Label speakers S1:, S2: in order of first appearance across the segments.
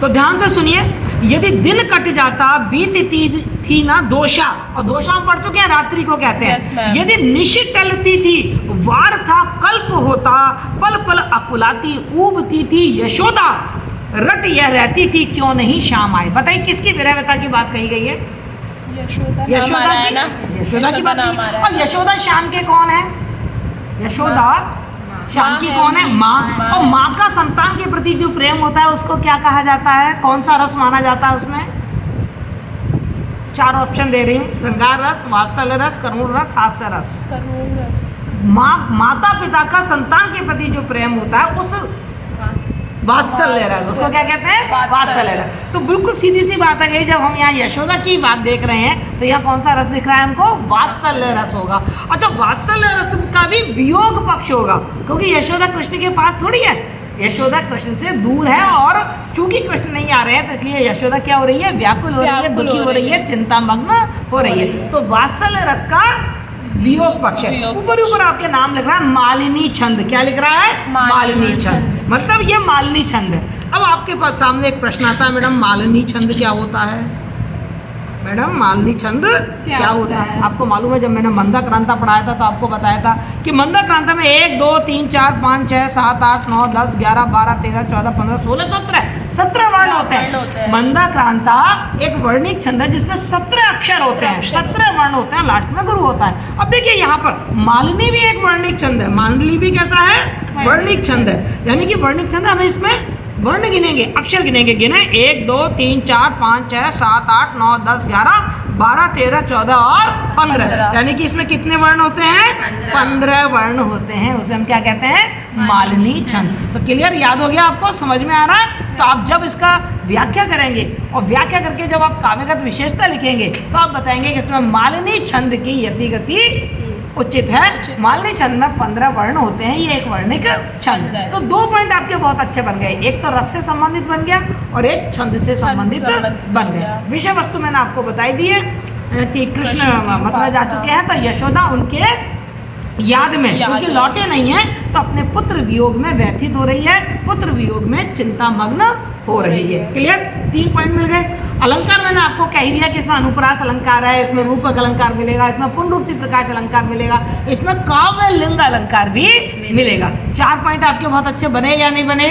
S1: तो ध्यान से सुनिए, यदि दिन कट जाता बीतती थी ना दोषा, और दोषा हम पढ़ चुके हैं, रात्रि को कहते हैं।
S2: Yes, ma'am.
S1: यदि निशि टलती थी वार था कल्प होता, पल पल अकुलाती ऊबती थी यशोदा, रट यह रहती थी क्यों नहीं शाम आए। बताइए किसकी विरहता की बात कही गई है?
S2: यशोदा
S1: यशोदा
S2: है ना,
S1: की, यशोदा की बात
S2: नाम
S1: की।
S2: आ रहा है।
S1: और यशोदा श्याम के कौन है? यशोदा श्याम की कौन है? माँ। और माँ का संतान के प्रति जो प्रेम होता है उसको क्या कहा जाता है? कौन सा रस माना जाता है उसमें? 4 ऑप्शन दे रही हूँ, श्रृंगार रस, वात्सल्य रस, करुण रस, हास्य रस।
S2: करुण रस।
S1: माता पिता का संतान के प्रति जो प्रेम होता है उस वात्सल्य रस, उसको क्या कहते हैं? वात्सल्य रस। तो बिल्कुल सीधी सी बात है, जब हम यहाँ यशोदा की बात देख रहे हैं तो यहाँ कौन सा रस दिख रहा है हमको? वात्सल्य रस होगा। अच्छा, वात्सल्य रस का भी वियोग पक्ष होगा, क्योंकि यशोदा कृष्ण के पास थोड़ी है, यशोदा कृष्ण से दूर है, और चूंकि कृष्ण नहीं आ रहे हैं तो इसलिए यशोदा क्या हो रही है? व्याकुल हो रही है, दुखी हो रही है, चिंतामग्न हो रही है। तो वात्सल्य रस का वियोग पक्ष है। ऊपर ऊपर आपके नाम लिख रहा है मालिनी छंद। क्या लिख रहा है? मालिनी छंद। मतलब ये मालिनी छंद है। अब आपके पास सामने एक प्रश्न आता है, मैडम मालिनी छंद क्या होता है? मैडम मालिनी छंद क्या होता है? आपको मालूम है, जब मैंने मंदाक्रांता पढ़ाया था तो आपको बताया था कि मंदाक्रांता में 1 2 3 4 5 6 7 8 9 10 11 12 13 14 15 16 17 वर्ण होते हैं। मंदाक्रांता एक वर्णिक छंद है जिसमें 17 अक्षर होते हैं, 17 वर्ण होते हैं, लास्ट में गुरु होता है। अब देखिए यहाँ पर मालिनी भी एक वर्णिक छंद है, मालिनी भी कैसा है? वर्णिक छंद है। यानी कि वर्णिक छंद, हमें इसमें वर्ण गिनेंगे, अक्षर गिनेंगे, गिने 1 2 3 4 5 6 7 8 9 10 11 12 13 14 और 15। यानी कि इसमें कितने वर्ण होते हैं? 15 वर्ण होते हैं। उसे हम क्या कहते हैं? मालिनी छंद। तो क्लियर, याद हो गया आपको? समझ में आ रहा है? तो आप जब इसका व्याख्या करेंगे और व्याख्या करके जब आप काव्यगत विशेषता लिखेंगे तो आप बताएंगे कि इसमें मालिनी छंद की यति गति उचित है। मालिनी छंद में 15 वर्ण होते हैं, ये एक वर्णिक छंद। तो 2 पॉइंट आपके बहुत अच्छे बन गए, एक तो रस से संबंधित बन गया और एक छंद से संबंधित बन गया। विषय वस्तु मैंने आपको बताई दी है कि कृष्ण मथुरा जा चुके हैं, तो यशोदा उनके याद में, क्योंकि लौटे नहीं है, तो अपने पुत्र वियोग में व्यथित हो रही है, पुत्र वियोग में चिंतामग्न हो रही है। क्लियर? 3 पॉइंट मिल गए। अलंकार मैंने आपको कह ही दिया कि इसमें अनुप्रास अलंकार है, इसमें रूपक अलंकार मिलेगा, इसमें पुनरुक्ति प्रकाश अलंकार मिलेगा, इसमें काव्य लिंग अलंकार भी मिलेगा। 4 पॉइंट आपके बहुत अच्छे बने या नहीं बने?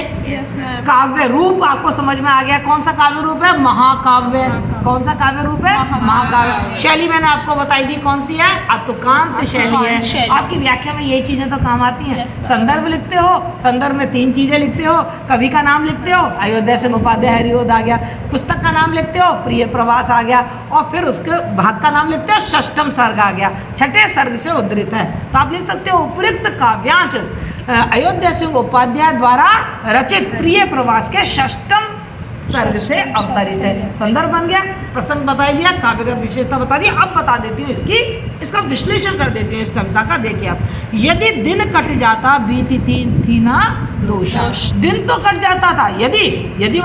S1: काव्य रूप आपको समझ में आ गया। कौन सा काव्य रूप है? महाकाव्य। कौन सा काव्य रूप है? महाकाव्य। शैली मैंने आपको बताई दी, कौन सी है? अतुकांत शैली है। आपकी व्याख्या में यही चीजें तो काम आती हैं। संदर्भ लिखते हो, संदर्भ में 3 चीजें लिखते हो, कवि का नाम लिखते हो, अयोध्या सिंह उपाध्याय हरिओद आ गया, पुस्तक का नाम लिखते हो, प्रिय प्रवास आ गया, और फिर उसके भाग का नाम लिखते हो, षष्ठम सर्ग आ गया, 6ठे सर्ग से उद्धृत है। तो आप लिख सकते हो उपयुक्त काव्यांश अयोध्या सिंह उपाध्याय द्वारा रचित प्रिय प्रवास के षष्ठम सर्ग से अवतरित है। संदर्भ बन गया, प्रसंग बता दिया, काव्यगत विशेषता बता दी। अब बता देती हूँ इसका विश्लेषण कर देती हूँ इस कविता का। देखिए आप, यदि दिन कट जाता बीती थी ना दोषा। दिन तो कट जाता था, यदि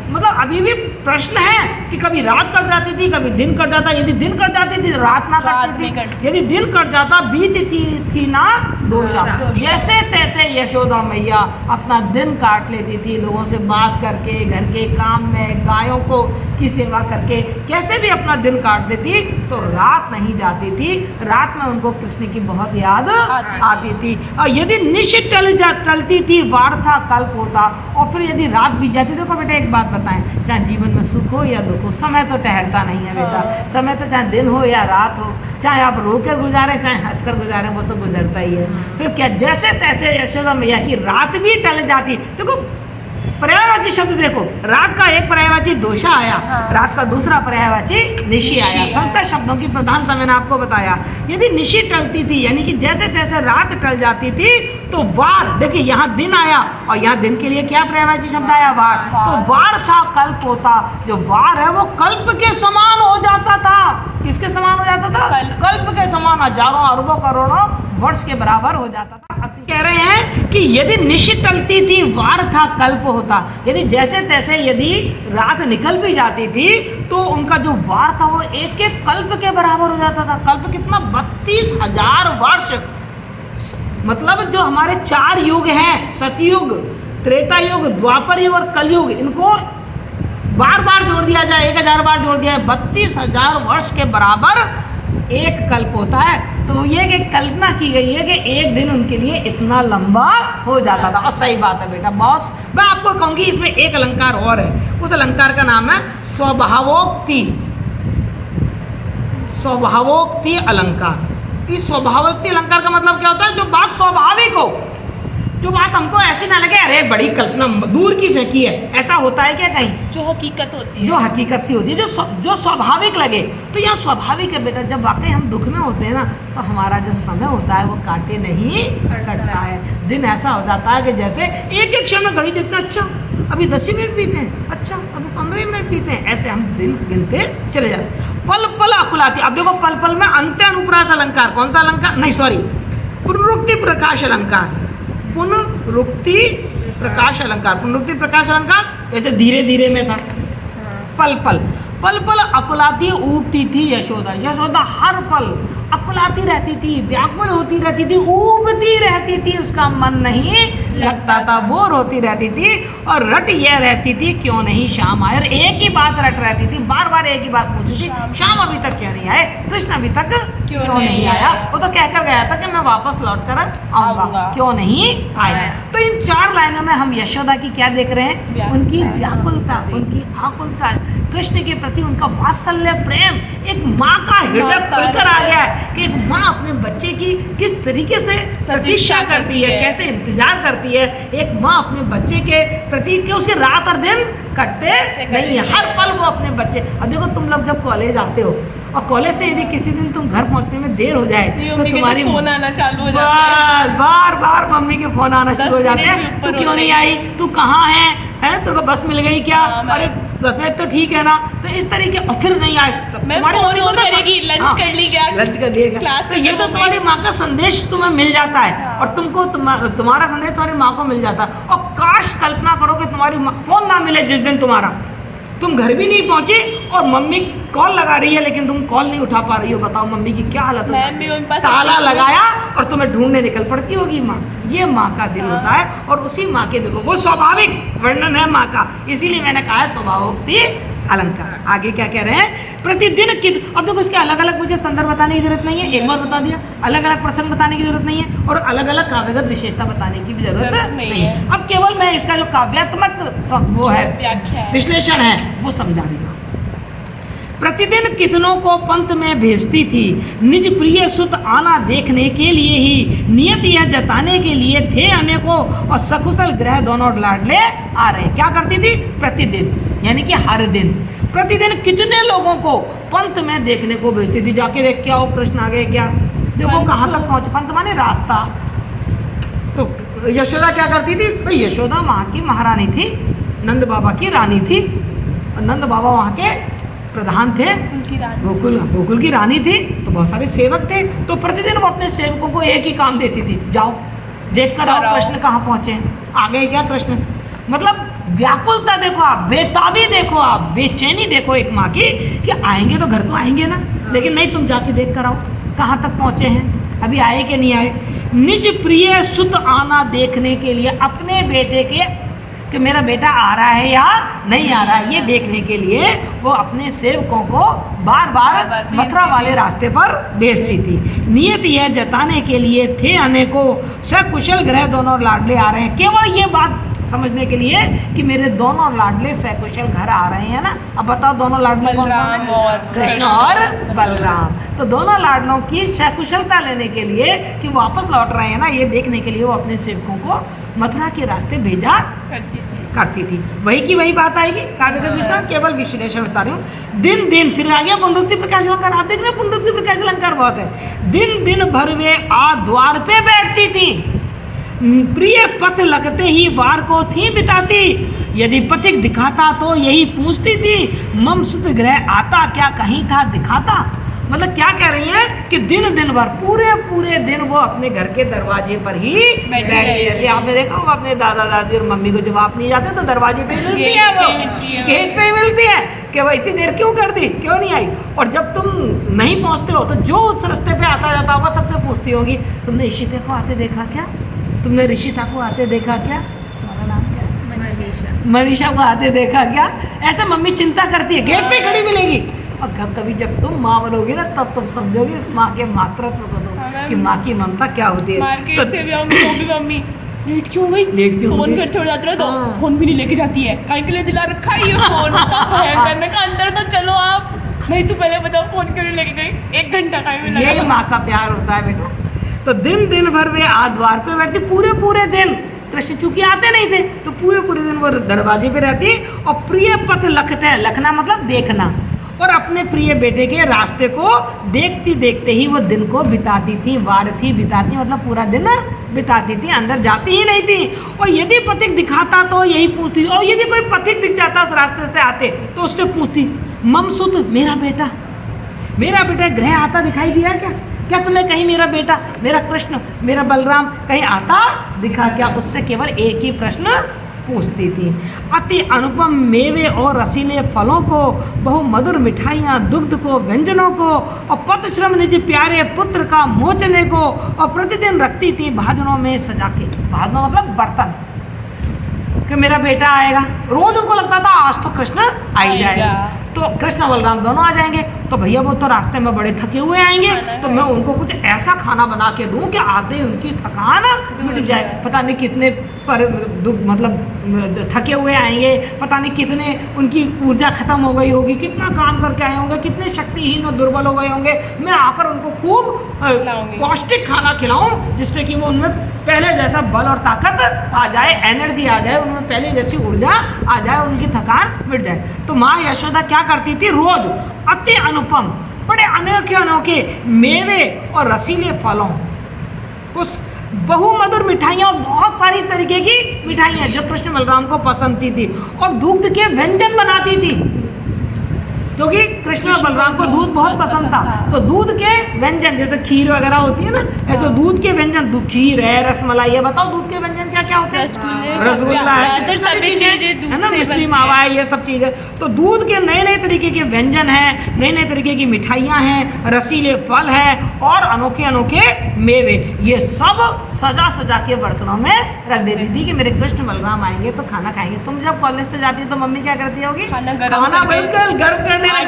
S1: मतलब अभी भी प्रश्न है कि कभी रात कट जाती थी, कभी दिन कट जाता। यदि दिन कट जाती थी रात ना कटती थी, यदि दिन कट जाता बीतती थी ना दोषा। जैसे तैसे यशोदा मैया अपना दिन काट लेती थी, लोगों से बात करके, घर के काम में, गायों को की सेवा करके, कैसे भी अपना दिन काट देती, तो रात नहीं जाती थी। रात में उनको कृष्ण की बहुत याद आती थी। और यदि निश टलती थी वार था कल्प होता, और फिर यदि रात बीत जाती। देखो बेटा एक बात बताएं, चाहे जीवन में सुख हो या दुख हो, समय तो ठहरता नहीं है बेटा। समय तो चाहे दिन हो या रात हो, चाहे आप रोकर गुजारें चाहे हंसकर गुजारें, वो तो गुजरता ही है। फिर क्या, जैसे तैसे यशोदा मैया की रात भी टल जाती। देखो पर्यायवाची शब्द देखो, रात का एक पर्यायवाची दोषा आया, रात का दूसरा पर्यायवाची निशी आया। संस्कृत शब्दों की प्रधानता मैंने आपको बताया। यदि निशी टलती थी, यानी कि जैसे तैसे रात टल जाती थी, तो वार, देखिए यहाँ दिन आया और यहाँ दिन के लिए क्या पर्यायवाची शब्द आया? वार। तो वार था कल्प होता। जो वार है वो कल्प के समान हो जाता था। किसके समान हो जाता था? कल्प के समान, हजारों अरबों करोड़ों वर्ष के बराबर हो जाता था। कह रहे हैं कि यदि निश टलती थी वार था कल्प होता। यदि जैसे तैसे यदि रात निकल भी जाती थी, तो उनका जो वार था वो एक एक कल्प के बराबर हो जाता था। कल्प कितना? 32,000 वर्ष। मतलब जो हमारे 4 युग हैं, सतयुग, त्रेता युग, द्वापर युग और कलयुग, इनको बार बार जोड़ दिया जाए, 1000 बार जोड़ दिया जाए, 32,000 वर्ष के बराबर एक कल्प होता है। तो ये कि कल्पना की गई है कि एक दिन उनके लिए इतना लंबा हो जाता था। और सही बात है बेटा, बहुत। मैं आपको कहूँगी इसमें एक अलंकार और है, उस अलंकार का नाम है स्वभावोक्ति। स्वभावोक्ति अलंकार। इस स्वभावोक्ति अलंकार का मतलब क्या होता है? जो बात स्वाभाविक हो, जो बात हमको ऐसी ना लगे अरे बड़ी कल्पना दूर की फेंकी है, ऐसा होता है क्या कहीं?
S2: जो हकीकत होती है,
S1: जो हकीकत सी होती है, जो स्वाभाविक लगे। तो यहाँ स्वाभाविक है बेटा, जब वाकई हम दुख में होते हैं ना, तो हमारा जो समय होता है वो काटे नहीं कटता है। दिन ऐसा हो जाता है कि जैसे एक एक क्षण में घड़ी देखते हैं, अच्छा अभी 10 मिनट बीते हैं, अच्छा अभी 15 मिनट बीते हैं, ऐसे हम दिन गिनते चले जाते हैं। पल पल अकुलाती। अब देखो, पल पल में अंत्य अनुप्रास अलंकार। कौन सा अलंकार? नहीं सॉरी, पुनरुक्ति प्रकाश अलंकार। पुनरुक्ति प्रकाश अलंकार। पुनरुक्ति प्रकाश अलंकार जैसे धीरे धीरे में था। पल पल पल पल अकुलाती ऊबती थी यशोदा। यशोदा हर पल अकुलाती रहती थी, व्याकुल होती रहती थी, ऊबती रहती थी, उसका मन नहीं लगता था, बोर होती रहती थी। और रट यह रहती थी क्यों नहीं श्याम आए। और एक ही बात रट रहती थी, बार बार एक ही बात पूछती थी, श्याम अभी तक क्यों नहीं आए, कृष्ण अभी तक क्यों नहीं आया। वो तो कहकर गया था कि मैं वापस लौट कर आऊंगा, क्यों नहीं आया। तो इन 4 लाइनों में हम यशोदा की क्या देख रहे हैं? उनकी व्याकुलता, उनकी आकुलता, कृष्ण के प्रति उनका वात्सल्य प्रेम। एक माँ का हृदय खुलकर आ गया है कि एक माँ अपने बच्चे की किस तरीके से प्रतीक्षा करती है, कैसे इंतजार करती है। एक माँ अपने बच्चे के प्रति कि उसके रात और दिन कटते नहीं है, हर पल वो अपने बच्चे। अब देखो, तुम लोग जब कॉलेज आते हो और कॉलेज से यदि किसी दिन तुम घर पहुंचने में देर हो जाए तो तुम्हारी
S2: फोन आना चालू हो जाता है,
S1: बार बार मम्मी के फोन आना शुरू हो जाते हैं। तू क्यों नहीं आई, तू कहाँ है, तुमको बस मिल गई क्या, अरे तो ठीक है ना। तो इस तरीके, और फिर नहीं आए,
S2: तुम्हारी मम्मी को करेगी लंच कर ली क्या,
S1: लंच कर लिया। तो ये तो तुम्हारी माँ का संदेश तुम्हें मिल जाता है, और तुमको तुम्हारा संदेश तुम्हारी माँ को मिल जाता है। और काश कल्पना करो कि तुम्हारी फोन ना मिले जिस दिन तुम्हारा, तुम घर भी नहीं पहुंचे और मम्मी कॉल लगा रही है लेकिन तुम कॉल नहीं उठा पा रही हो। बताओ मम्मी की क्या हालत है। ताला लगाया और तुम्हें ढूंढने निकल पड़ती होगी माँ। ये माँ का दिल होता है, और उसी माँ के देखो वो स्वाभाविक वर्णन है माँ का, इसीलिए मैंने कहा है स्वभावोक्ति अलंकार। आगे क्या कह रहे हैं? प्रतिदिन की। अब देखो, इसके अलग अलग मुझे संदर्भ बताने की जरूरत नहीं है, एक बार बता दिया। अलग अलग प्रसंग बताने की जरूरत नहीं है, और अलग अलग काव्यगत विशेषता बताने की भी जरूरत नहीं है। अब केवल मैं इसका जो काव्यात्मक वो है विश्लेषण है वो समझा रही हूँ। प्रतिदिन कितनों को पंत में भेजती थी, निज प्रिय सुत आना देखने के लिए ही, नियत यह जताने के लिए थे अनेकों, और सकुशल ग्रह दोनों लाडले आ रहे। क्या करती थी? प्रतिदिन, यानी कि हर दिन। प्रतिदिन कितने लोगों को पंत में देखने को भेजती थी, जाके देख के आओ कृष्ण आ गए क्या, देखो कहाँ तक पहुँचे। पंत माने रास्ता। तो यशोदा क्या करती थी? भाई यशोदा वहाँ की महारानी थी, नंद बाबा की रानी थी, और नंद बाबा वहाँ के प्रधान थे, गोकुल की रानी थी, तो बहुत सारे सेवक थे। तो प्रतिदिन वो अपने सेवकों को एक ही काम देती थी, जाओ देख कर आओ कृष्ण कहाँ पहुँचे, आ गए क्या कृष्ण। मतलब व्याकुलता देखो आप, बेताबी देखो आप, बेचैनी देखो एक माँ की कि आएंगे तो घर तो आएंगे ना, लेकिन नहीं, तुम जाके देख कर आओ कहाँ तक पहुँचे हैं, अभी आए कि नहीं आए। निज प्रिय सुत आना देखने के लिए, अपने बेटे के कि मेरा बेटा आ रहा है या नहीं आ रहा है, ये देखने के लिए वो अपने सेवकों को बार बार मथुरा वाले रास्ते पर भेजती थी। नियत यह जताने के लिए थे अनेकों, सकुशल ग्रह दोनों लाडले आ रहे हैं। केवल ये बात समझने के लिए कि मेरे दोनों लाडले सकुशल घर आ रहे हैं ना। अब बताओ दोनों लाडले कौन है? कृष्ण और बलराम। तो दोनों लाडलों की सकुशलता लेने के लिए कि वापस लौट रहे हैं ना, ये देखने के लिए वो अपने सेवकों को मथुरा के रास्ते भेजा करती थी। वही की वही बात आएगी, काव्य से पूछना, केवल विश्लेषण बता रही हूँ। दिन दिन, फिर आ गया पुनरुक्ति प्रकाश अलंकार। आप देख रहे हैं पुनरुक्ति प्रकाश अलंकार बहुत है। दिन दिन भर वे आ द्वार पे बैठती थी, प्रिय पथ लगते ही वार को थी बिताती, यदि पथिक दिखाता तो यही पूछती थी, मम सुत ग्रह आता क्या कहीं था दिखाता। मतलब क्या कह रही है कि दिन दिन भर पूरे दिन वो अपने घर के दरवाजे पर ही बैठी रहती है। आपने देखा होगा अपने दादा दादी और मम्मी को जब आप नहीं जाते तो दरवाजे पे मिलती है, वो गेट पे मिलती है कि वो इतनी देर क्यों कर दी, क्यों नहीं आई। और जब तुम नहीं पहुंचते हो तो जो उस रास्ते पे आता जाता होगा सबसे पूछती होगी, तुमने इशिता को आते देखा क्या, तुमने ऋषिता को आते देखा क्या, तुम्हारा नाम क्या है? मनीषा को आते देखा क्या? ऐसे मम्मी चिंता करती है, गेट पे खड़ी मिलेगी। और कभी जब तुम माँ बनोगी ना तब तुम समझोगी इस माँ के मातृत्व को तो, कि माँ की ममता क्या होती है।
S2: मार्केट से भी आऊंगी तो भी मम्मी लेट क्यों हुई?
S1: लेट क्यों
S2: फोन
S1: हुई?
S2: घर छोड़ जाते रहो तो
S1: हाँ।
S2: फोन भी नहीं लेके जाती है। काहे के लिए दिला रखा है ये फोन? करने का अंदर तो चलो आप। नहीं तो पहले बताओ फोन क्यों नहीं लेके गई? 1 घंटा का भी
S1: यही माँ का प्यार होता है बेटा। तो दिन भर वे द्वार पे बैठती, पूरे दिन। कृष्ण चूंकि आते नहीं थे तो पूरे दिन वो दरवाजे पे रहती और प्रिय पथ लखते, लखना मतलब देखना, और अपने प्रिय बेटे के रास्ते को देखते ही वो दिन को बिताती थी। वारथी बिताती मतलब पूरा दिन बिताती थी, अंदर जाती ही नहीं थी। और यदि पथिक दिखाता तो यही पूछती, और यदि कोई पथिक दिख जाता उस रास्ते से आते तो उससे पूछती, ममसुत मेरा बेटा गृह आता दिखाई दिया क्या तुम्हें कहीं मेरा बेटा, मेरा कृष्ण, मेरा बलराम कहीं आता दिखा क्या? उससे केवल एक ही प्रश्न पूछती थी। अति अनुपम मेवे और रसीले फलों को, बहु मधुर मिठाइयाँ, दुग्ध को, व्यंजनों को, और पतश्रम निज प्यारे पुत्र का मोचने को, और प्रतिदिन रखती थी भाजनों में सजा के। भाजनों मतलब बर्तन, कि मेरा बेटा आएगा। रोज उनको लगता था आज तो कृष्ण आ ही जाएगा, तो कृष्ण बलराम दोनों आ जाएंगे। तो भैया वो तो रास्ते में बड़े थके हुए आएंगे, तो मैं उनको कुछ ऐसा खाना बना के दूं कि आधे उनकी थकान मिट जाए। पता नहीं कितने पर मतलब थके हुए आएंगे, पता नहीं कितने उनकी ऊर्जा खत्म हो गई होगी, कितना काम करके आए होंगे, कितने शक्तिहीन और दुर्बल हो गए होंगे। मैं आकर उनको खूब पौष्टिक खाना खिलाऊं जिससे कि वो उनमें पहले जैसा बल और ताकत आ जाए, एनर्जी आ जाए, उनमें पहले जैसी ऊर्जा आ जाए, उनकी थकान मिट जाए। तो माँ यशोदा क्या करती थी? रोज अति अनुपम, बड़े अनोखे मेवे और रसीले फलों, कुछ बहुमधुर मिठाइयाँ और बहुत सारी तरीके की मिठाइयाँ जो कृष्ण बलराम को पसंद थी, और दूध के व्यंजन बनाती थी, क्योंकि कृष्ण और बलराम को दूध बहुत पसंद था। तो दूध के व्यंजन जैसे खीर वगैरह होती है ना, ऐसे दूध के व्यंजन, खीर है, रसमलाई है। बताओ दूध के व्यंजन क्या क्या होते हैं? रसगुल्ला है, सभी चीजें है ना, मिश्री मावा है, ये सब चीजें। तो दूध के नए तरीके के व्यंजन हैं, नए तरीके की मिठाइयाँ हैं, रसीले फल हैं और अनोखे मेवे, ये सब सजा के बर्तनों में रख देती थी कि मेरे कृष्ण बलराम आएंगे तो खाना खाएंगे। तुम जब कॉलेज से जाती है तो मम्मी क्या करती होगी? खाना बिल्कुल गर्म करने आज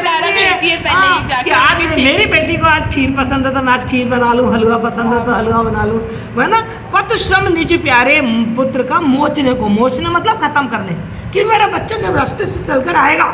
S1: मेरी बेटी को आज खीर पसंद है तो मैं आज खीर बना लूं, हलवा पसंद है तो हलवा बना लूं, है ना। पत श्रम निज प्यारे पुत्र का मोचने मतलब खत्म करने, कि मेरा बच्चा जब रास्ते से चलकर आएगा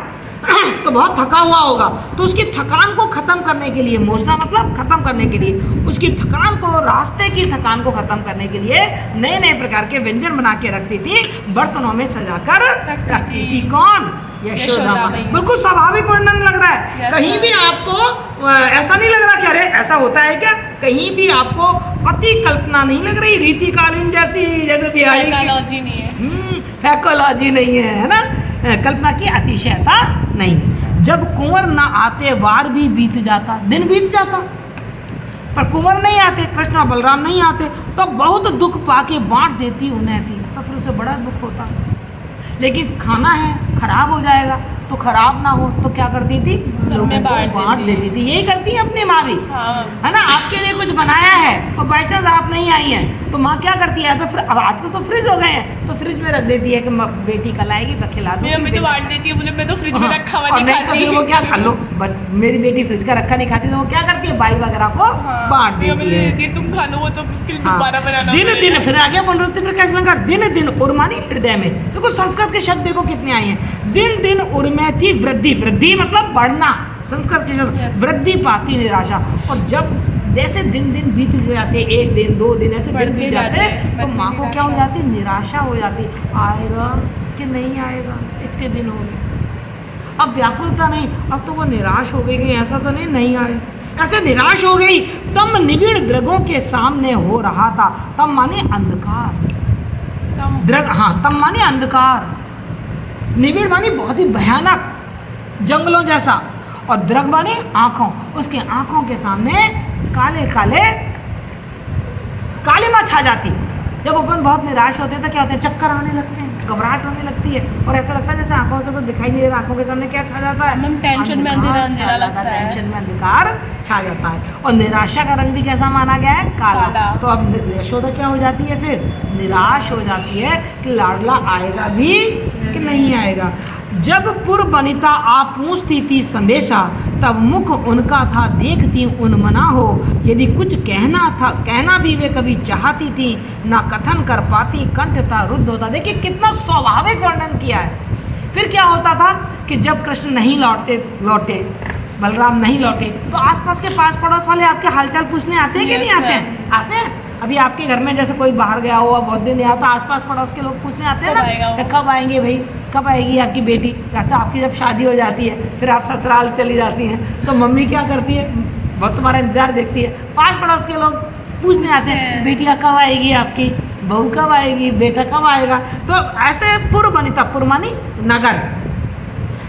S1: तो बहुत थका हुआ होगा, तो उसकी थकान को खत्म करने के लिए, मोचना मतलब खत्म करने के लिए, उसकी थकान को, रास्ते की थकान को खत्म करने के लिए नए प्रकार के व्यंजन बना के रखती थी, बर्तनों में सजाकर रखती थी। कौन? यशोदा। बिल्कुल स्वाभाविक वर्णन लग रहा है, कहीं भी आपको ऐसा नहीं लग रहा कि अरे ऐसा होता है क्या? कहीं भी आपको अति कल्पना नहीं लग रही, रीतिकालीन जैसी, जैसे बिहारी
S2: फैकोलॉजी नहीं है,
S1: फैकोलॉजी नहीं है ना, कल्पना की अतिशयता नहीं। जब कुंवर ना आते वार भी बीत जाता, दिन बीत जाता, पर कुंवर नहीं आते, कृष्ण और बलराम नहीं आते, तो बहुत दुख पाके बांट देती उन्हें थी, तो फिर उसे बड़ा दुख होता। लेकिन खाना है, खराब हो जाएगा, तो खराब ना हो तो क्या करती थी? लोगों को बांट देती थी। यही करती है अपनी माँ भी, है ना। आपके लिए कुछ बनाया है और बाई चांस आप नहीं आई हैं तो माँ क्या करती है? तो अब आजकल तो फ्रिज हो गए हैं, तो फ्रिज में रख देती है कि बेटी कल आएगी तो खिला दो।
S2: मम्मी तो बांट देती है, बोले मैं तो फ्रिज में रखा हुआ नहीं खाती।
S1: तो फिर वो क्या खा लो, मेरी बेटी फ्रिज का रखा नहीं खाती, तो वो क्या करती है? बाई वगैरह को बांट देती है,
S2: तुम खा लो, वो तो मुश्किल दोबारा बनाना।
S1: दिन फिर आगे पुनरुक्ति प्रकाश अलंकार, दिन उर्मानी हृदय में। देखो संस्कृत के शब्द देखो कितने आए हैं। दिन उर्मैति वृद्धि मतलब बढ़ना, संस्कृत के शब्द वृद्धि पाती निराशा। और जब जैसे दिन बीत जाते, 1 दिन 2 दिन ऐसे दिन बीत जाते, तो माँ को क्या हो जाती? निराशा हो जाती, आएगा कि नहीं आएगा, इतने दिन हो गए। अब व्याकुलता नहीं, अब तो वो निराश हो गई कि ऐसा तो नहीं आए, ऐसे निराश हो गई। तम निविड़ द्रगों के सामने हो रहा था, तम माने अंधकार, द्रग, हाँ तम माने अंधकार, निविड़ माने बहुत ही भयानक जंगलों जैसा, और द्रग माने आंखों, उसके आंखों के सामने काले कालिमा छा जाती, जब अपन बहुत निराश होते हैं तो क्या होते हैं, चक्कर आने लगते हैं, घबराहट होने लगती है और ऐसा लगता है जैसे आंखों से कुछ दिखाई नहीं दे रहा, आंखों के सामने क्या छा जाता है,
S2: मैम टेंशन में अंधेरा अंधेरा लगता है,
S1: टेंशन में अंधकार छा जाता है। और निराशा का रंग भी कैसा माना गया है, काला। तो अब यशोदा क्या हो जाती है, फिर निराश हो जाती है कि लाडला आएगा भी कि नहीं आएगा। जब पूर्व वनिता आप पूछती थी संदेशा, तब मुख उनका था देखती उन्मना हो। यदि कुछ कहना था, कहना भी वे कभी चाहती थी, ना कथन कर पाती, कंठ था रुद्ध होता। देखिए कितना स्वाभाविक वर्णन किया है। फिर क्या होता था कि जब कृष्ण नहीं लौटे, बलराम नहीं लौटे, तो आसपास के पास पड़ोस वाले आपके हालचाल पूछने आते हैं कि नहीं आते हैं? आते हैं। अभी आपके घर में जैसे कोई बाहर गया हो, बहुत दिन नहीं आया, तो आसपास पड़ोस के लोग पूछने आते हैं ना, कब आएंगे भाई, कब आएगी आपकी बेटी। अच्छा, आपकी जब शादी हो जाती है, फिर आप ससुराल चली जाती हैं, तो मम्मी क्या करती है, बहुत तुम्हारा इंतजार देखती है, पास पड़ोस के लोग पूछने आते हैं, बेटिया कब आएगी आपकी, बहू कब आएगी, बेटा कब आएगा। तो ऐसे पूर्व वनिता, पूर्व मानी नगर,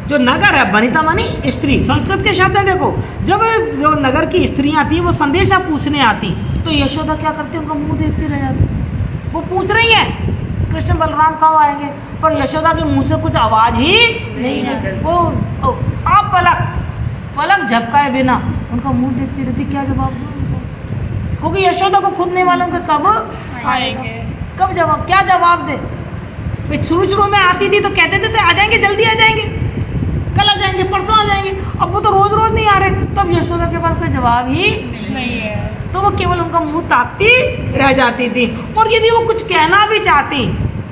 S1: जो नगर है, वनिता मानी स्त्री, संस्कृत के शब्द है। देखो, जब जो नगर की स्त्रियां थी वो संदेशा पूछने आती, तो यशोदा क्या करती, उनका मुंह देखती रह जाती। वो पूछ रही है कृष्ण बलराम कब आएंगे, पर यशोदा के मुंह से कुछ आवाज ही नहीं निकलती। वो आप पलक झपकाए बिना उनका मुंह देखती रहती, क्या जवाब दो उनको, क्योंकि यशोदा को खुद नहीं मालूम कि कब आएंगे, कब जवाब, क्या जवाब दे। शुरू में आती थी तो कहते थे आ जाएंगे, जल्दी आ जाएंगे, कल आ जाएंगे, परसों आ जाएंगे। अब वो तो रोज रोज नहीं आ रहे, तो अब यशोदा के पास कोई जवाब ही नहीं है, तो वो केवल उनका मुंह ताकती रह जाती थी। और यदि वो कुछ कहना भी चाहती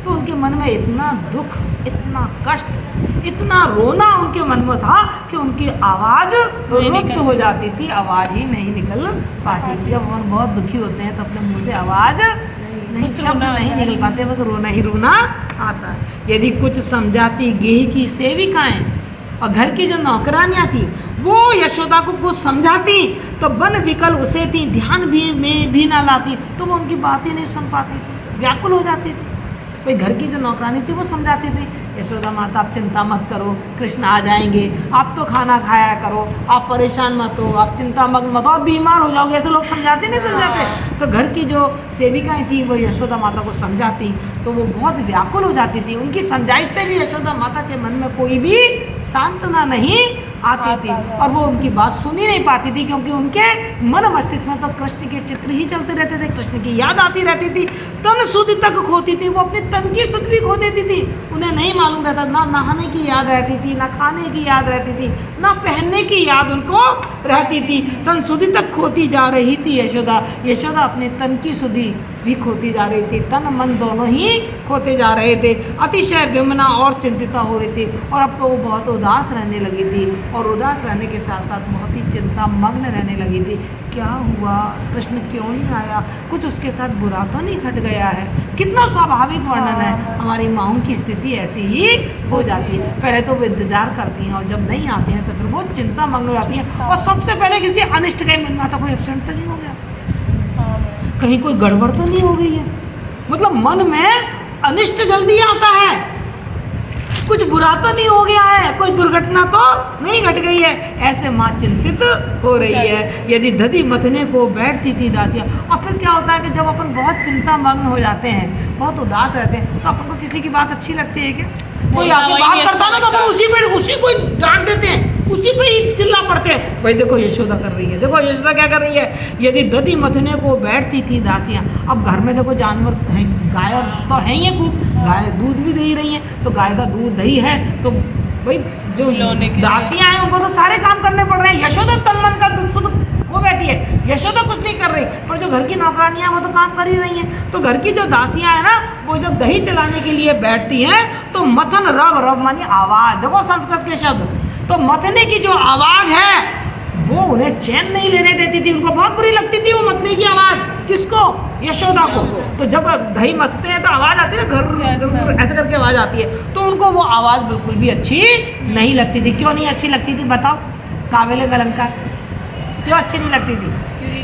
S1: तो उनके मन में इतना दुख, इतना कष्ट, इतना रोना उनके मन में था कि उनकी आवाज रुद्ध हो जाती थी, आवाज ही नहीं निकल पाती थी। जब हम बहुत दुखी होते हैं तो अपने मुंह से आवाज नहीं, शब्द नहीं निकल पाते, बस रोना ही रोना आता है। यदि कुछ समझाती गेह की सेविकाएं और घर की जो नौकरानियाँ थी वो यशोदा को कुछ समझाती तो बन विकल उसे थी, ध्यान भी ना लाती, तो वो उनकी बात ही नहीं सुन पाती थी, व्याकुल हो जाती थी। भाई घर की जो नौकरानी थी वो समझाती थी, यशोदा माता आप चिंता मत करो, कृष्ण आ जाएंगे, आप तो खाना खाया करो, आप परेशान मत हो, आप चिंता मत मत हो, आप बीमार हो जाओगे, ऐसे लोग समझाते नहीं समझाते। तो घर की जो सेविकाएं थी वो यशोदा माता को समझाती तो वो बहुत व्याकुल हो जाती थी। उनकी समझाइश से भी यशोदा माता के मन में कोई भी सांत्वना नहीं आती थी और वो उनकी बात सुन ही नहीं पाती थी, क्योंकि उनके मन मस्तिष्क में तो कृष्ण के चित्र ही चलते रहते थे, कृष्ण की याद आती रहती थी, तन सुध तक खोती थी, वो अपनी तन की सुध भी खो देती थी। उन्हें नहीं मालूम रहता, ना नहाने की याद रहती थी, ना खाने की याद रहती थी, ना पहनने की याद उनको रहती थी, तन सुधि तक खोती जा रही थी यशोदा। यशोदा अपने तन की सुधि भी खोती जा रही थी, तन मन दोनों ही खोते जा रहे थे, अतिशय विमना और चिंतिता हो रही थी। और अब तो वो बहुत उदास रहने लगी थी और उदास रहने के साथ साथ बहुत ही चिंता मग्न रहने लगी थी। क्या हुआ, कृष्ण क्यों नहीं आया, कुछ उसके साथ बुरा तो नहीं घट गया है। कितना स्वाभाविक वर्णन है, हमारी माँओं की स्थिति ऐसी ही हो जाती है। पहले तो वो इंतजार करती हैं और जब नहीं आते हैं तो फिर वो चिंता मग्न हो जाती हैं और सबसे पहले किसी अनिष्ट के मन में आता, कोई एक्सीडेंट तो नहीं हो गया, कहीं कोई गड़बड़ तो नहीं हो गई है। मतलब मन में अनिष्ट जल्दी आता है, कुछ बुरा तो नहीं हो गया है, कोई दुर्घटना तो नहीं घट गई है, ऐसे माँ चिंतित हो रही है। यदि दधी मथने को बैठती थी दासियाँ। और फिर क्या होता है कि जब अपन बहुत चिंता मग्न हो जाते हैं, बहुत उदास रहते हैं, तो अपन को किसी की बात अच्छी लगती है क्या? कोई आपकी बात करता ना तो अपन उसी को डांट देते हैं, उसी पे ही चिल्ला पड़ते हैं। भाई देखो यशोदा कर रही है, देखो यशोदा क्या कर रही है। यदि दधी मथने को बैठती थी दासियाँ। अब घर में देखो जानवर हैं, गाय तो हैं ही खूब, गाय दूध भी दे रही हैं, तो गाय का दूध दही है तो भाई जो दासियाँ हैं उनको तो सारे काम करने पड़ रहे हैं। यशोदा तन मन का दुख सुख वो बैठी है, यशोदा कुछ नहीं कर रही, पर जो घर की नौकरानियां वो तो काम कर ही रही हैं। तो घर की जो दासियां हैं ना, वो जब दही चलाने के लिए बैठती हैं तो मथन रव, रव मानी आवाज, देखो संस्कृत के शब्द, तो मथने की जो आवाज है वो उन्हें चैन नहीं लेने देती थी, उनको बहुत बुरी लगती थी वो मथने की आवाज। किसको? यशोदा को। तो जब दही मथते हैं तो आवाज आती है ना, घर ऐसे करके आवाज आती है, तो उनको वो आवाज बिल्कुल भी अच्छी नहीं लगती थी। क्यों नहीं अच्छी लगती थी बताओ, काबिले कलंका क्यों अच्छी नहीं लगती थी?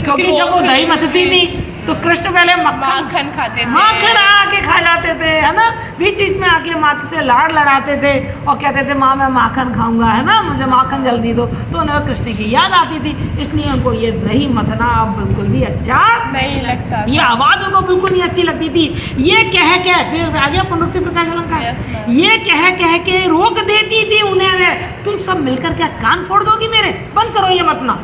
S1: क्योंकि जब वो दही मथती थी तो कृष्ण पहले
S2: माखन खाते थे,
S1: माखन आके खा जाते थे, है ना, बीच बीच में आके माँ से लाड़ लड़ाते थे और कहते थे माँ मैं माखन खाऊंगा, है ना, मुझे माखन जल्दी दो। तो उन्हें कृष्ण की याद आती थी, इसलिए उनको ये दही मथना अब बिल्कुल भी अच्छा
S2: नहीं लगता,
S1: ये आवाज उनको बिल्कुल नहीं अच्छी लगती थी। ये कह के फिर आ गया पुनरुक्ति प्रकाश अलंकार।
S2: Yes, ma'am.
S1: ये कह के रोक देती थी उन्हें वे, तुम सब मिलकर क्या कान फोड़ दोगी मेरे, बंद करो ये मतना।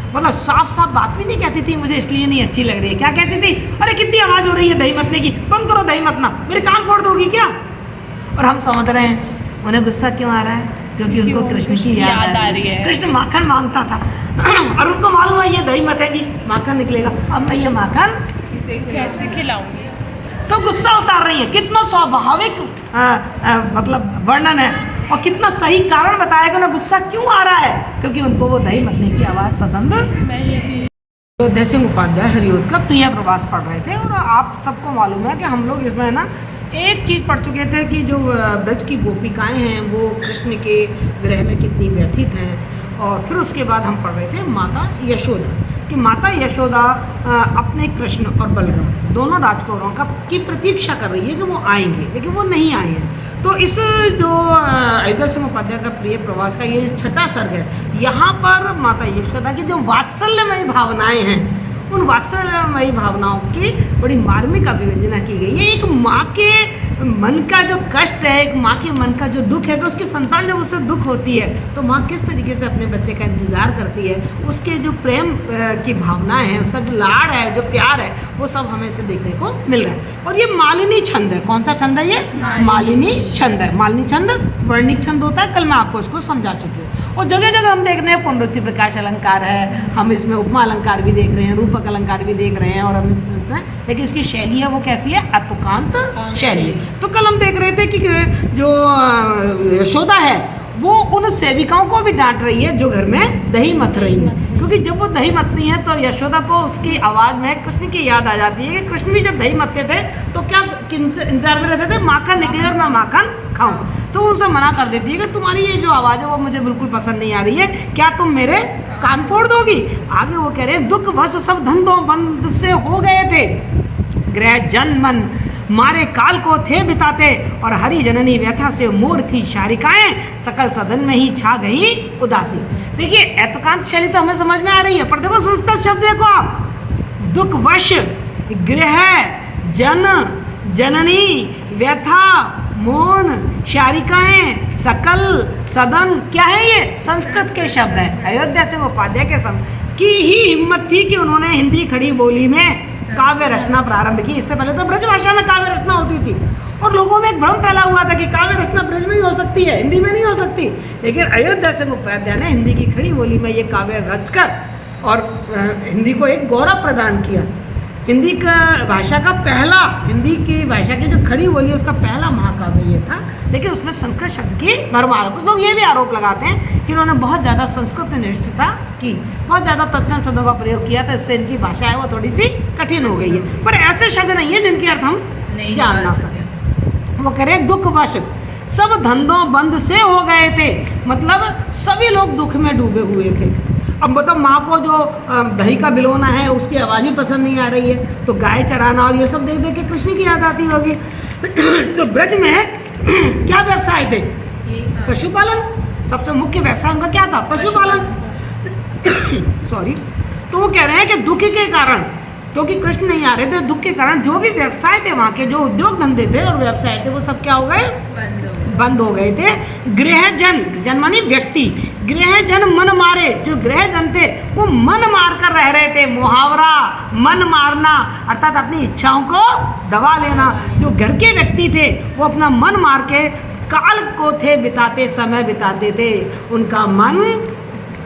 S1: मतलब साफ साफ बात भी नहीं कहती थी, मुझे इसलिए नहीं अच्छी लग रही है। क्या कहती थी, अरे कितनी आवाज हो रही है दही मतने की, बंद करो दही मतना, मेरे कान फोड़ दोगी क्या। और हम समझ रहे हैं उन्हें गुस्सा क्यों आ रहा है, क्योंकि उनको कृष्ण की याद आ रही है। कृष्ण माखन मांगता था और उनको मालूम है ये दही मतेगी माखन निकलेगा, अब मैं ये माखन
S2: कैसे खिलाऊंगी।
S1: तो गुस्सा उतार रही है। कितना स्वाभाविक मतलब वर्णन है और कितना सही कारण बताया कि उन्हें गुस्सा क्यों आ रहा है, क्योंकि उनको वो दही मतने की आवाज़ पसंद
S2: नहीं थी।
S1: तो उदय सिंह उपाध्याय हरिओद का प्रिय प्रवास पढ़ रहे थे और आप सबको मालूम है कि हम लोग इसमें ना एक चीज़ पढ़ चुके थे कि जो ब्रज की गोपिकाएं हैं वो कृष्ण के विरह में कितनी व्यथित हैं। और फिर उसके बाद हम पढ़ रहे थे माता यशोदा कि माता यशोदा अपने कृष्ण और बलराम दोनों राजकुमारों की प्रतीक्षा कर रही है कि वो आएंगे, लेकिन वो नहीं आए हैं। तो इस जो उदय सिंह उपाध्याय का प्रिय प्रवास का ये छठा सर्ग है, यहाँ पर माता यशोदा की जो वात्सल्यमयी भावनाएं हैं उन वात्सल्यमयी भावनाओं की बड़ी मार्मिक अभिव्यंजना की गई है। एक माँ के मन का जो कष्ट है, एक माँ के मन का जो दुख है कि उसकी संतान जब उससे दुख होती है तो माँ किस तरीके से अपने बच्चे का इंतज़ार करती है, उसके जो प्रेम की भावनाएं हैं, उसका जो लाड़ है, जो प्यार है, वो सब हमें इसे देखने को मिल रहा है। और ये मालिनी छंद है। कौन सा छंद है ये? मालिनी छंद है। मालिनी छंद वर्णिक छंद होता है, कल मैं आपको इसको समझा चुकी हूँ। और जगह जगह हम देख रहे हैं पुनरुक्ति प्रकाश अलंकार है, हम इसमें उपमा अलंकार भी देख रहे हैं, रूपक अलंकार भी देख रहे हैं, और हम लेकिन इसकी शैली है वो कैसी है? अतुकांत शैली। तो कल हम देख रहे थे कि जो यशोदा है वो उन सेविकाओं को भी डांट रही है जो घर में दही मथ रही है, क्योंकि जब वो दही मथती है तो यशोदा को उसकी आवाज़ में कृष्ण की याद आ जाती है कि कृष्ण भी जब दही मथते थे तो क्या इंतजार में रहते थे माखन निकले और मैं माखन खाऊं। तो वो उनसे मना कर देती है कि तुम्हारी ये जो आवाज़ है वो मुझे बिल्कुल पसंद नहीं आ रही है, क्या तुम मेरे कान फोड़ दोगी। आगे वो कह रहे हैं दुख वर्ष सब धंधों बंद से हो गए थे, ग्रह जन मन मारे काल को थे बिताते, और हरि जननी व्यथा से मोर थी शारिकाएं, सकल सदन में ही छा गई उदासी। देखिए एतकांत शैली तो हमें समझ में आ रही है, पर देखो संस्कृत शब्द देखो आप, दुख वश गृह जन जननी व्यथा मौन शारिकाएं सकल सदन, क्या है ये? संस्कृत के शब्द हैं। अयोध्या सिंह उपाध्याय के की ही हिम्मत थी कि उन्होंने हिंदी खड़ी बोली में काव्य रचना प्रारंभ की। इससे पहले तो ब्रज भाषा में काव्य रचना होती थी और लोगों में एक भ्रम फैला हुआ था कि काव्य रचना ब्रज में ही हो सकती है, हिंदी में नहीं हो सकती। लेकिन अयोध्या सिंह उपाध्याय ने हिंदी की खड़ी बोली में ये काव्य रचकर और हिंदी को एक गौरव प्रदान किया। हिंदी का भाषा का पहला, हिंदी की भाषा की जो खड़ी बोली है उसका पहला महाकाव्य ये था। लेकिन उसमें संस्कृत शब्द की भरमार, कुछ लोग ये भी आरोप लगाते हैं कि इन्होंने बहुत ज़्यादा संस्कृत निष्ठता की, बहुत ज़्यादा तत्सम शब्दों का प्रयोग किया था, इससे इनकी भाषा है वो थोड़ी सी कठिन हो गई है। पर ऐसे शब्द नहीं है जिनके अर्थ हम जान ना सकें। वो कह रहे दुख वश सब धंधों बंद से हो गए थे, मतलब सभी लोग दुख में डूबे हुए थे। अब बताओ माँ को जो दही का बिलोना है उसकी आवाज़ ही पसंद नहीं आ रही है, तो गाय चराना और ये सब देख देख के कृष्ण की याद आती होगी। तो ब्रज में क्या व्यवसाय थे? पशुपालन, सबसे मुख्य व्यवसाय उनका क्या था? पशुपालन। सॉरी। तो वो कह रहे हैं कि दुख के कारण, क्योंकि कृष्ण नहीं आ रहे थे, दुख के कारण जो भी व्यवसाय थे वहाँ के, जो उद्योग धंधे थे और व्यवसाय थे, वो सब क्या हो गए? बंद हो गए थे। गृह जन, जन मानी व्यक्ति, गृह जन मन मारे, जो गृह जन थे वो मन मार कर रह रहे थे। मुहावरा मन मारना अर्थात अपनी इच्छाओं को दबा लेना। जो घर के व्यक्ति थे वो अपना मन मार के काल को थे बिताते, समय बिताते थे। उनका मन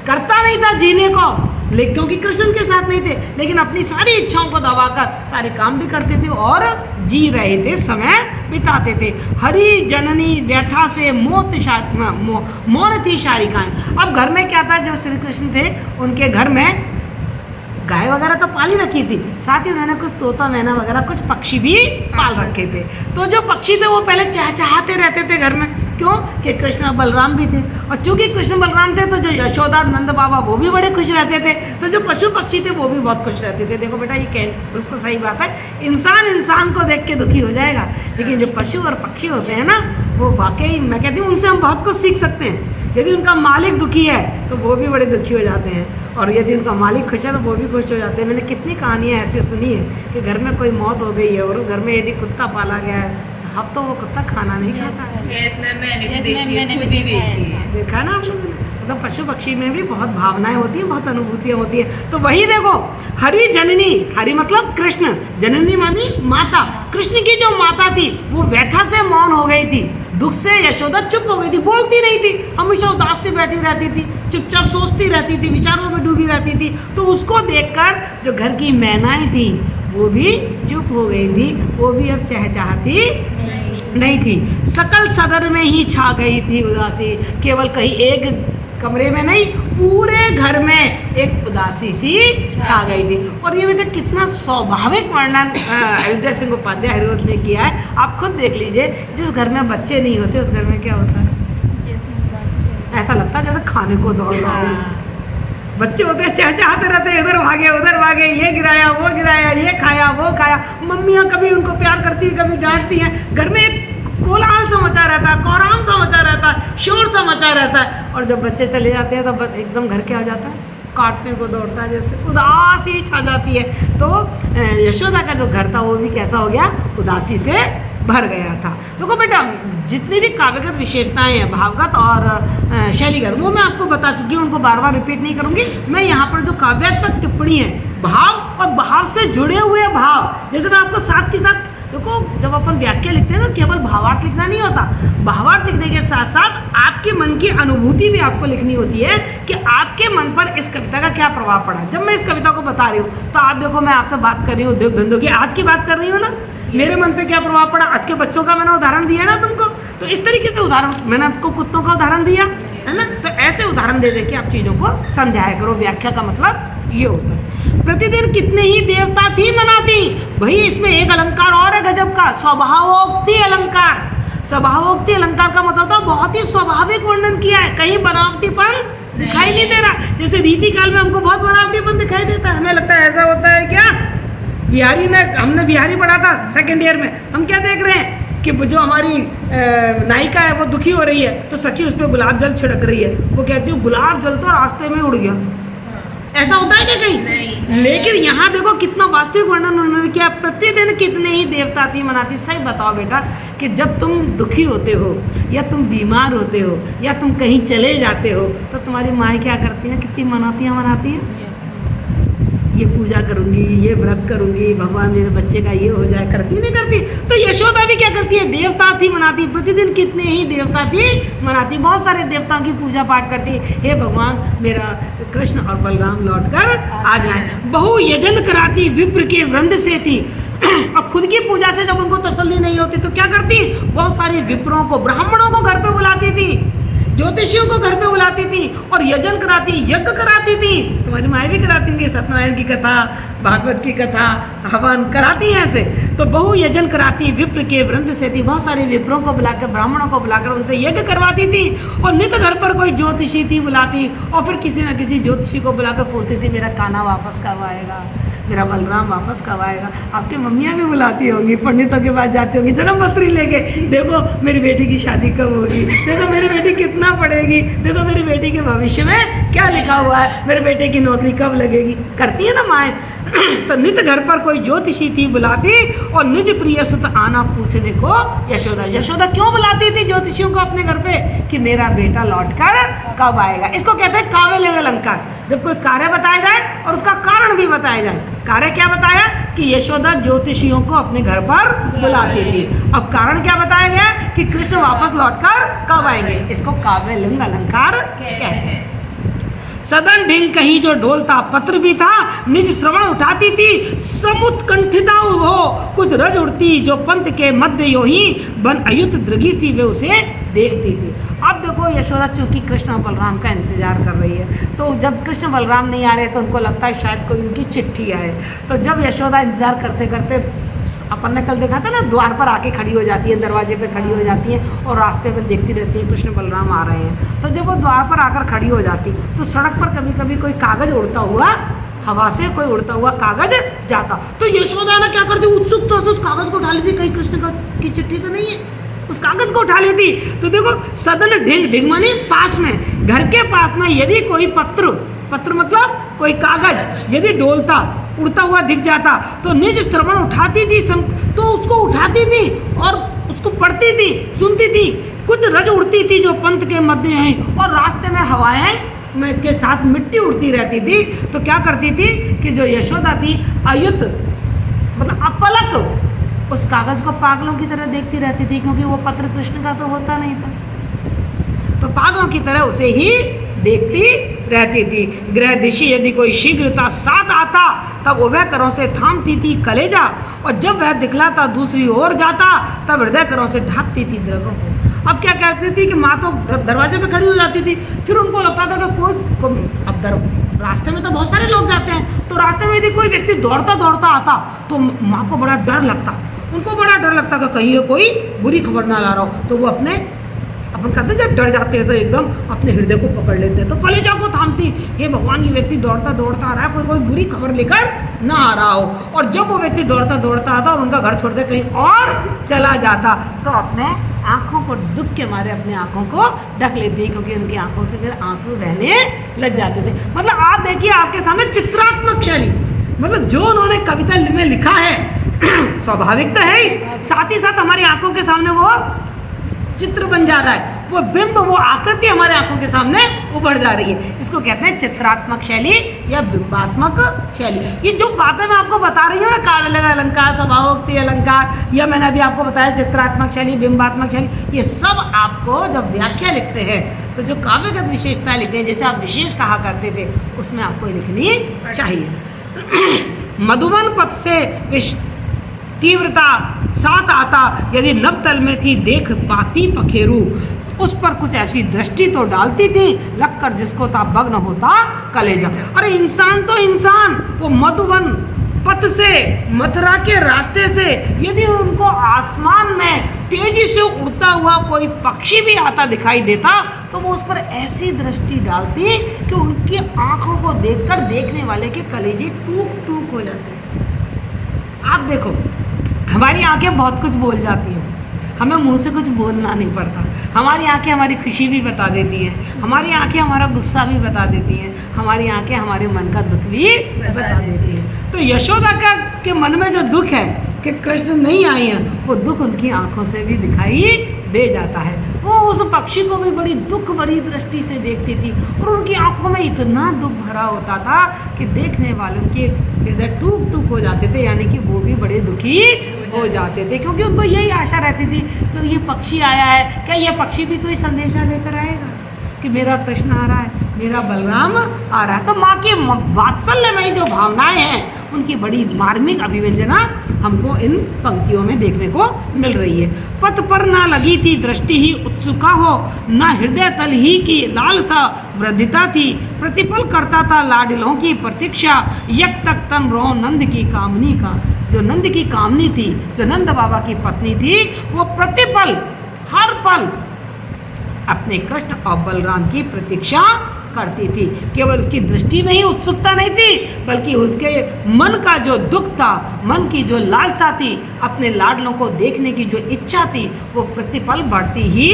S1: करता नहीं था जीने को, लेकिन क्योंकि कृष्ण के साथ नहीं थे, लेकिन अपनी सारी इच्छाओं को दबाकर सारे काम भी करते थे और जी रहे थे, समय बिताते थे। हरि जननी व्यथा से मौन थी शारिकाएं। अब घर में क्या था, जो श्री कृष्ण थे उनके घर में गाय वगैरह तो पाली रखी थी, साथ ही उन्होंने कुछ तोता मैना वगैरह कुछ पक्षी भी पाल रखे थे। तो जो पक्षी थे वो पहले चहचहाते रहते थे घर में, क्यों कि कृष्ण और बलराम भी थे, और चूंकि कृष्ण बलराम थे तो जो यशोदा नंद बाबा वो भी बड़े खुश रहते थे, तो जो पशु पक्षी थे वो भी बहुत खुश रहते थे। देखो बेटा ये बिल्कुल सही बात है, इंसान को देख के दुखी हो जाएगा, लेकिन जो पशु और पक्षी होते हैं ना वो वाकई मैं कहती हूँ उनसे हम बहुत कुछ सीख सकते हैं। यदि उनका मालिक दुखी है तो वो भी बड़े दुखी हो जाते हैं, और यदि उनका मालिक खुश है तो वो भी खुश हो जाते हैं। मैंने कितनी कहानियाँ ऐसी सुनी है कि घर में कोई मौत हो गई है और उस घर में यदि कुत्ता पाला गया है हफ्तों वो कुत्ता खाना नहीं खाता है।
S2: मैंने भी देखी है, खुद ही देखी है।
S1: देखा ना आप लोगों ने, मतलब पशु पक्षी में भी बहुत भावनाएं होती हैं, बहुत अनुभूतियाँ होती हैं। तो वही देखो हरि जननी, हरि मतलब कृष्ण, जननी मानी माता, कृष्ण की जो माता थी वो व्यथा से मौन हो गई थी, दुख से यशोदा चुप हो गई थी, बोलती नहीं थी, हमेशा उदास से बैठी रहती थी, चुपचाप सोचती रहती थी, विचारों में डूबी रहती थी। तो उसको देखकर जो घर की मैनाएं थी वो भी चुप हो गई थी, वो भी अब चहचहाती नहीं थी। सकल सदन में ही छा गई थी उदासी, केवल कहीं एक कमरे में नहीं पूरे घर में एक उदासी सी छा गई थी। और ये बेटा कितना स्वाभाविक वर्णन अयोध्या सिंह उपाध्याय हरिवंश ने किया है, आप खुद देख लीजिए। जिस घर में बच्चे नहीं होते उस घर में क्या होता है, ऐसा लगता है जैसे खाने को दौड़ रहा। बच्चे होते हैं चहचहाते रहते हैं, इधर भागे उधर भागे, ये गिराया वो गिराया, ये खाया वो खाया। मम्मियाँ कभी उनको प्यार करती है कभी डांटती हैं, घर में एक कोलाहल सा मचा रहता है, कोहराम सा मचा रहता है, शोर सा मचा रहता है। और जब बच्चे चले जाते हैं तो एकदम घर क्या हो जाता है, काटने को दौड़ता है, जैसे उदासी छा जाती है। तो यशोदा का जो घर था वो भी कैसा हो गया, उदासी से भर गया था। देखो बेटा जितनी भी काव्यगत विशेषताएं हैं, भावगत और शैलीगत, वो मैं आपको बता चुकी हूँ, उनको बार बार रिपीट नहीं करूँगी। मैं यहाँ पर जो काव्यात्मक टिप्पणी है, भाव और भाव से जुड़े हुए भाव, जैसे मैं आपको साथ के साथ देखो जब अपन व्याख्या लिखते हैं तो केवल भावार्थ लिखना नहीं होता, भावार्थ लिखने के साथ साथ आपके मन की अनुभूति भी आपको लिखनी होती है कि आपके मन पर इस कविता का क्या प्रभाव पड़ा। जब मैं इस कविता को बता रही हूँ तो आप देखो मैं आपसे बात कर रही हूँ उद्योग धंधों की, आज की बात कर रही हूँ ना, मेरे मन पे क्या प्रभाव पड़ा, आज के बच्चों का मैंने उदाहरण दिया ना तुमको। तो इस तरीके से उदाहरण मैंने आपको कुत्तों का उदाहरण दिया है ना, तो ऐसे उदाहरण दे दे के आप चीज़ों को समझाया करो। व्याख्या का मतलब ये होता है। प्रतिदिन कितने ही देवता थी मनाती, भाई इसमें एक अलंकार और है गजब का, स्वभावोक्ति अलंकार। स्वभावोक्ति अलंकार का मतलब था बहुत ही स्वाभाविक वर्णन किया है, कहीं बनावटीपन दिखाई नहीं दे रहा। जैसे रीति काल में हमको बहुत बनावटीपन दिखाई देता है, हमें लगता है ऐसा होता है क्या। बिहारी ने, हमने बिहारी पढ़ा था सेकेंड ईयर में, हम क्या देख रहे हैं कि जो हमारी नायिका है वो दुखी हो रही है तो सखी उस पर गुलाब जल छिड़क रही है, वो कहती है गुलाब जल तो रास्ते में उड़ गया। ऐसा होता है क्या कहीं? नहीं। लेकिन यहाँ देखो कितना वास्तविक वर्णन उन्होंने किया, प्रतिदिन कितने ही देवता थी मनाती। सही बताओ बेटा कि जब तुम दुखी होते हो या तुम बीमार होते हो या तुम कहीं चले जाते हो तो तुम्हारी माँ क्या करती हैं, कितनी मनाती हैं, ये पूजा करूंगी, ये व्रत करूंगी, भगवान मेरे बच्चे का ये हो जाए, करती नहीं करती। तो यशोदा भी क्या करती है, देवता थी मनाती, प्रतिदिन कितने ही देवता थी मनाती, बहुत सारे देवताओं की पूजा पाठ करती, हे भगवान मेरा कृष्ण और बलराम लौट कर आ जाए। बहु यजन कराती विप्र के वृंद से थी। अब खुद की पूजा से जब उनको तसल्ली नहीं होती तो क्या करती, बहुत सारे विप्रों को, ब्राह्मणों को घर पे बुलाती थी, ज्योतिषियों को घर पे बुलाती थी और यजन कराती, यज्ञ कराती थी। तुम्हारी माएँ भी कराती होंगी, सत्यनारायण की कथा, भागवत की कथा, हवन कराती हैं ऐसे। तो बहु यजन कराती विप्र के वृंद से थी, बहुत सारे विप्रों को बुलाकर, ब्राह्मणों को बुलाकर उनसे यज्ञ करवाती थी। और नित घर पर कोई ज्योतिषी थी बुलाती, और फिर किसी न किसी ज्योतिषी को बुलाकर पूछती थी मेरा कान्हा वापस कब आएगा, मेरा बलराम वापस कब आएगा। आपकी मम्मियाँ भी बुलाती होंगी, पंडितों के पास जाती होंगी जन्म पत्री लेके, देखो मेरी बेटी की शादी कब होगी, देखो मेरी बेटी कितना पढ़ेगी, देखो मेरी बेटी के भविष्य में क्या लिखा हुआ है, मेरे बेटे की नौकरी कब लगेगी, करती है ना माएँ। तो नित घर पर कोई ज्योतिषी थी बुलाती और निज प्रिय सुत आना पूछने को यशोदा। यशोदा क्यों बुलाती थी ज्योतिषियों को अपने घर पे कि मेरा बेटा लौटकर कब आएगा। इसको कहते हैं काव्य अलंकार, जब कोई कार्य बताया जाए और उसका कारण भी बताया जाए। कार्य क्या बताया कि यशोदा ज्योतिषियों को अपने घर पर बुलाती थी, अब कारण क्या बताया गया कि कृष्ण वापस लौटकर कब आएंगे, इसको काव्य लिंग अलंकार कहते हैं। सदन ढिंग कहीं जो ढोलता पत्र भी था, निज श्रवण उठाती थी, समुत्कंठिता हो कुछ रज उड़ती, जो पंथ के मध्य यो ही बन अयुत दृगी सी वे उसे देखती थी। अब देखो यशोदा चूंकि कृष्ण और बलराम का इंतजार कर रही है, तो जब कृष्ण बलराम नहीं आ रहे तो उनको लगता है शायद कोई उनकी चिट्ठी आए। तो जब यशोदा इंतजार करते करते अपन ने कल देखा था ना, द्वार पर आके खड़ी हो जाती है, दरवाजे पे खड़ी हो जाती है और रास्ते में देखती रहती है कृष्ण बलराम आ रहे हैं। तो जब वो द्वार पर आकर खड़ी हो जाती तो सड़क पर कभी कभी कोई कागज उड़ता हुआ, हवा से कोई उड़ता हुआ कागज जाता, तो यशोदा ने क्या करती, उत्सुकता से उस कागज को उठा लेती, कहीं कृष्ण की चिट्ठी तो नहीं है, उस कागज को उठा लेती। तो देखो सदन ढिंग, ढिंग माने पास में, घर के पास में यदि कोई पत्र मतलब कोई कागज यदि डोलता, उड़ता हुआ दिख जाता तो निज श्रवण उठाती थी, तो उसको उठाती थी और उसको पढ़ती थी, सुनती थी। कुछ रज उड़ती थी जो पंथ के मध्य है, और रास्ते में हवाएं के साथ मिट्टी उड़ती रहती थी। तो क्या करती थी कि जो यशोदा थी अयुत मतलब अपलक उस कागज को पागलों की तरह देखती रहती थी, क्योंकि वो पत्र कृष्ण का तो होता नहीं था, तो पागलों की तरह उसे ही देखती रहती थी। गृह दिशि यदि कोई शीघ्रता साथ आता तब उभय करों से थामती थी कलेजा, और जब वह दिखलाता दूसरी ओर जाता तब हृदय करों से ढांपती थी द्रगों को। अब क्या कहती थी कि माँ तो दरवाजे पे खड़ी हो जाती थी, फिर उनको लगता था कि अब रास्ते में तो बहुत सारे लोग जाते हैं, तो रास्ते में यदि कोई व्यक्ति दौड़ता दौड़ता आता तो माँ को बड़ा डर लगता, उनको बड़ा डर लगता कि कहीं ये कोई बुरी खबर ना ला रहा हो। तो वो अपन कहते हैं जब डर जाते हैं तो एकदम अपने हृदय को पकड़ लेते हैं, तो कलेजा को थामती, हे भगवान ये व्यक्ति दौड़ता दौड़ता आ रहा है, कोई बुरी खबर लेकर ना आ रहा हो। और जब वो व्यक्ति दौड़ता दौड़ता आता और उनका घर छोड़कर कहीं और चला जाता तो अपने आंखों को दुख के मारे अपने आंखों को ढक लेती, क्योंकि उनकी आंखों से फिर आंसू बहने लग जाते थे। मतलब आप देखिए आपके सामने चित्रात्मक शैली, मतलब जो उन्होंने कविता में लिखा है स्वाभाविक तो है ही, साथ ही साथ हमारी आंखों के सामने वो चित्र बन जा रहा है, वो बिंब, वो आकृति हमारे आंखों के सामने उभर जा रही है। इसको कहते हैं चित्रात्मक शैली या बिंबात्मक शैली। ये जो बातें मैं आपको बता रही हूँ ना, काव्य अलंकार, स्वभावोक्ति अलंकार, या मैंने अभी आपको बताया चित्रात्मक शैली, बिंबात्मक शैली, ये सब आपको जब व्याख्या लिखते हैं तो जो काव्यगत विशेषताएं लिखते हैं, जैसे आप विशेष कहा करते थे, उसमें आपको लिखनी चाहिए। मधुवन पथ से तीव्रता साथ आता यदि नवतल में थी देख पाती पखेरू, उस पर कुछ ऐसी दृष्टि तो डालती थी लगकर जिसको था भग्न होता कलेजा। अरे इंसान तो इंसान, वो मधुवन पथ से, मथुरा के रास्ते से यदि उनको आसमान में तेजी से उड़ता हुआ कोई पक्षी भी आता दिखाई देता तो वो उस पर ऐसी दृष्टि डालती कि उनकी आंखों को देखकर देखने वाले के कलेजे टूक टूक हो जाते। आप देखो हमारी आंखें बहुत कुछ बोल जाती हैं, हमें मुंह से कुछ बोलना नहीं पड़ता। हमारी आंखें हमारी खुशी भी बता देती हैं, हमारी आंखें हमारा गुस्सा भी बता देती हैं, हमारी आंखें हमारे मन का दुख भी बता देती हैं। तो यशोदा के मन में जो दुख है कि कृष्ण नहीं आए हैं, वो दुख उनकी आंखों से भी दिखाई दे जाता है। वो उस पक्षी को भी बड़ी दुख भरी दृष्टि से देखती थी और उनकी आंखों में इतना दुख भरा होता था कि देखने वालों के हृदय टूक टूक हो जाते थे, यानी कि वो भी बड़े दुखी हो जाते थे, क्योंकि उनको यही आशा रहती थी कि ये पक्षी आया है, क्या ये पक्षी भी कोई संदेशा लेकर आएगा कि मेरा कृष्ण आ रहा है, मेरा बलराम आ रहा है। तो माँ की वात्सल्यमयी जो भावनाएं हैं उनकी बड़ी मार्मिक अभिव्यंजना हमको इन पंक्तियों में देखने को मिल रही है। पथ पर ना लगी थी दृष्टि ही उत्सुका हो, ना हृदय तल ही की लालसा वृद्धिता थी, प्रतिपल करता था लाडलों की प्रतीक्षा, यक तक तन रो नंद की कामनी का। जो नंद की कामनी थी, जो नंद बाबा की पत्नी थी, वो प्रतिपल हर पल अपने कृष्ण और बलराम की प्रतीक्षा करती थी। केवल उसकी दृष्टि में ही उत्सुकता नहीं थी, बल्कि उसके मन का जो दुख था, मन की जो लालसा थी, अपने लाडलों को देखने की जो इच्छा थी, वो प्रतिपल बढ़ती ही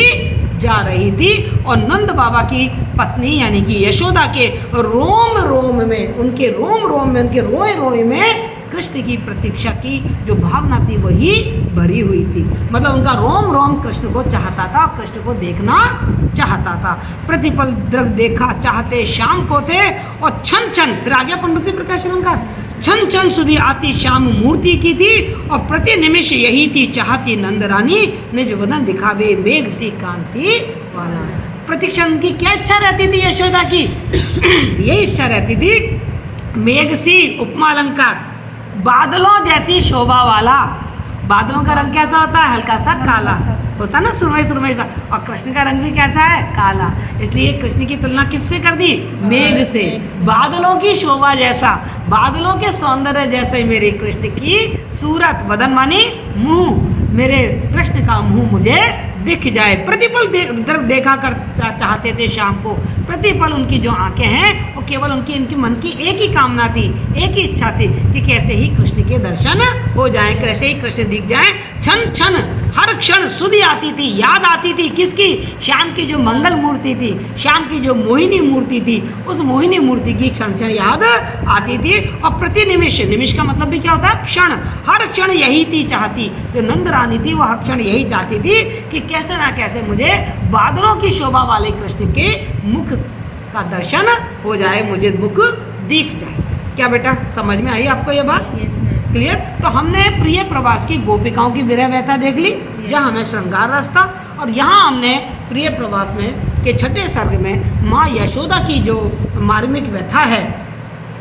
S1: जा रही थी। और नंद बाबा की पत्नी यानी कि यशोदा के रोम रोम में, उनके रोम रोम में, उनके रोए रोए में कृष्ण की प्रतीक्षा की जो भावना थी वही भरी हुई थी। मतलब उनका रोम रोम कृष्ण को चाहता था, कृष्ण को देखना चाहता था। प्रतिपल दृग देखा चाहते शाम को थे, और छन छन, फिर आ गया पंडित प्रकाश अलंकार, छन छन सुधी आती शाम मूर्ति की थी, और प्रति निमिष यही थी चाहती नंद रानी, निज वदन दिखावे मेघ सी कांति वाला। प्रतीक्षा उनकी क्या इच्छा रहती थी यशोदा की? यही इच्छा रहती थी, मेघ सी उपमा अलंकार, बादलों जैसी शोभा वाला। बादलों का रंग कैसा होता है? हल्का सा काला होता ना, सुरमई सुरमई सा, और कृष्ण का रंग भी कैसा है? काला। इसलिए कृष्ण की तुलना किससे कर दी? मेघ से। बादलों की शोभा जैसा, बादलों के सौंदर्य जैसे मेरे कृष्ण की सूरत, वदन मानी मुंह, मेरे कृष्ण का मुंह मुझे दिख जाए। प्रतिपल देखा कर चाहते थे शाम को, प्रतिपल उनकी जो आंखें हैं वो केवल उनकी मन की एक ही कामना थी, एक ही इच्छा थी कि कैसे ही कृष्ण के दर्शन हो जाएं, कैसे ही कृष्ण दिख जाएं। क्षण क्षण हर क्षण सुधि आती थी, याद आती थी किसकी? श्याम की जो मंगल मूर्ति थी, श्याम की जो मोहिनी मूर्ति थी, उस मोहिनी मूर्ति की क्षण क्षण याद आती थी। और प्रति निमिष, निमिष का मतलब भी क्या होता है? क्षण, हर क्षण यही थी चाहती, जो नंद रानी थी वो हर क्षण यही चाहती थी कि कैसे ना कैसे मुझे बादलों की शोभा वाले कृष्ण के मुख का दर्शन हो जाए, मुझे मुख दिख जाए। क्या बेटा समझ में आई आपको ये बात? क्लियर? तो हमने प्रिय प्रवास की गोपिकाओं की विरह व्यथा देख ली, जहाँ हमें श्रृंगार रस था, और यहाँ हमने प्रिय प्रवास में के छठे सर्ग में माँ यशोदा की जो मार्मिक व्यथा है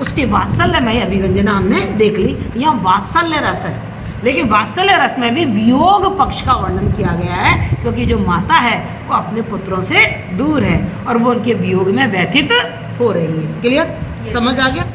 S1: उसकी वात्सल्यमय अभिव्यंजना हमने देख ली। यहाँ वात्सल्य रस है, लेकिन वात्सल्य रस में भी वियोग पक्ष का वर्णन किया गया है, क्योंकि जो माता है वो अपने पुत्रों से दूर है और वो उनके वियोग में व्यथित हो रही है। क्लियर? समझ आ गया?